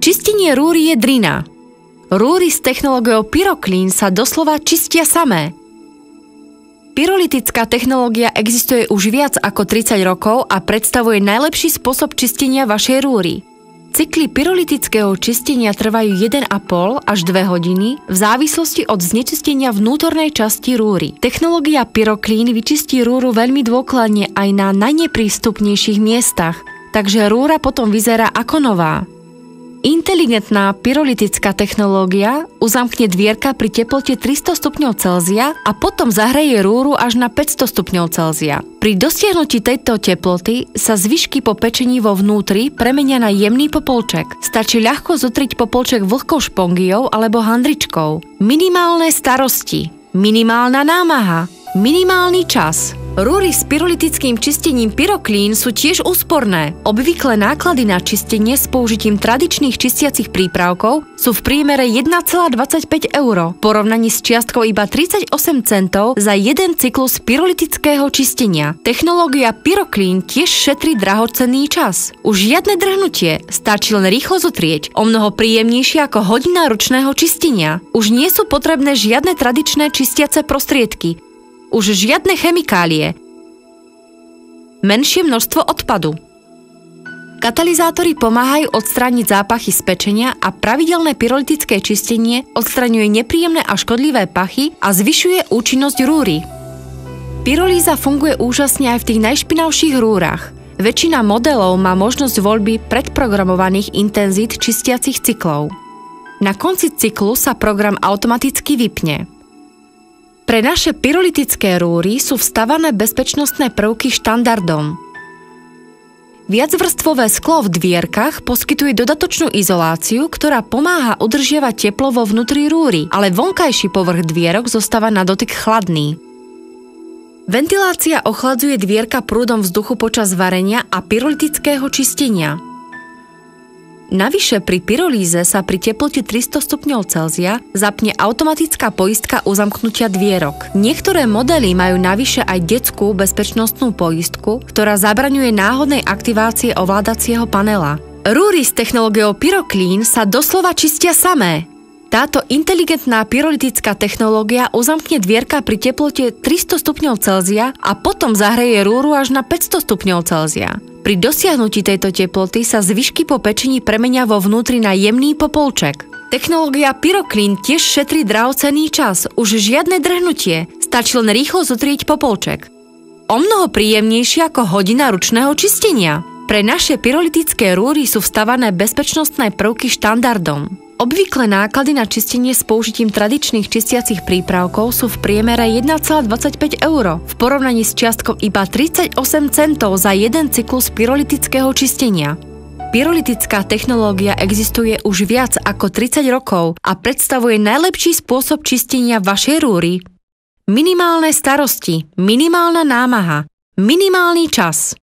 Čistenie rúry je drina. Rúry s technológiou Pyroclean sa doslova čistia samé. Pyrolytická technológia existuje už viac ako 30 rokov a predstavuje najlepší spôsob čistenia vašej rúry. Cykly pyrolytického čistenia trvajú 1,5 až 2 hodiny v závislosti od znečistenia vnútornej časti rúry. Technológia Pyroclean vyčistí rúru veľmi dôkladne aj na najneprístupnejších miestach, takže rúra potom vyzerá ako nová. Inteligentná pyrolytická technológia uzamkne dvierka pri teplote 300 stupňov Celzia a potom zahreje rúru až na 500 stupňov Celzia. Pri dosiahnutí tejto teploty sa zvyšky po pečení vo vnútri premenia na jemný popolček. Stačí ľahko zotriť popolček vlhkou špongiou alebo handričkou. Minimálne starosti, minimálna námaha, minimálny čas. Rúry s pyrolytickým čistením Pyroclean sú tiež úsporné. Obvykle náklady na čistenie s použitím tradičných čistiacich prípravkov sú v priemere 1,25 €, v porovnaní s čiastkou iba 38 centov za jeden cyklus pyrolytického čistenia. Technológia Pyroclean tiež šetrí drahocenný čas. Už žiadne drhnutie, stačí len rýchlo zotrieť, omnoho príjemnejšie ako hodina ručného čistenia. Už nie sú potrebné žiadne tradičné čistiace prostriedky, už žiadne chemikálie. Menšie množstvo odpadu. Katalizátory pomáhajú odstrániť zápachy z pečenia a pravidelné pyrolytické čistenie odstraňuje nepríjemné a škodlivé pachy a zvyšuje účinnosť rúry. Pyrolíza funguje úžasne aj v tých najšpinavších rúrach. Väčšina modelov má možnosť voľby predprogramovaných intenzít čistiacich cyklov. Na konci cyklu sa program automaticky vypne. Pre naše pyrolytické rúry sú vstavané bezpečnostné prvky štandardom. Viacvrstvové sklo v dvierkach poskytuje dodatočnú izoláciu, ktorá pomáha udržiavať teplo vo vnútri rúry, ale vonkajší povrch dvierok zostáva na dotyk chladný. Ventilácia ochladzuje dvierka prúdom vzduchu počas varenia a pyrolytického čistenia. Navyše pri pyrolíze sa pri teplote 300 stupňov Celzia zapne automatická poistka uzamknutia dvierok. Niektoré modely majú navyše aj detskú bezpečnostnú poistku, ktorá zabraňuje náhodnej aktivácie ovládacieho panela. Rúry s technológiou Pyroclean sa doslova čistia samé. Táto inteligentná pyrolytická technológia uzamkne dvierka pri teplote 300 stupňov Celzia a potom zahreje rúru až na 500 stupňov Celzia. Pri dosiahnutí tejto teploty sa zvyšky po pečení premenia vo vnútri na jemný popolček. Technológia Pyroclean tiež šetrí drahocenný čas, už žiadne drhnutie, stačí len rýchlo zotrieť popolček. Omnoho príjemnejšie ako hodina ručného čistenia. Pre naše pyrolytické rúry sú vstavané bezpečnostné prvky štandardom. Obvykle náklady na čistenie s použitím tradičných čistiacich prípravkov sú v priemere 1,25 €, v porovnaní s čiastkou iba 38 centov za jeden cyklus pyrolytického čistenia. Pyrolytická technológia existuje už viac ako 30 rokov a predstavuje najlepší spôsob čistenia vašej rúry. Minimálne starosti, minimálna námaha, minimálny čas.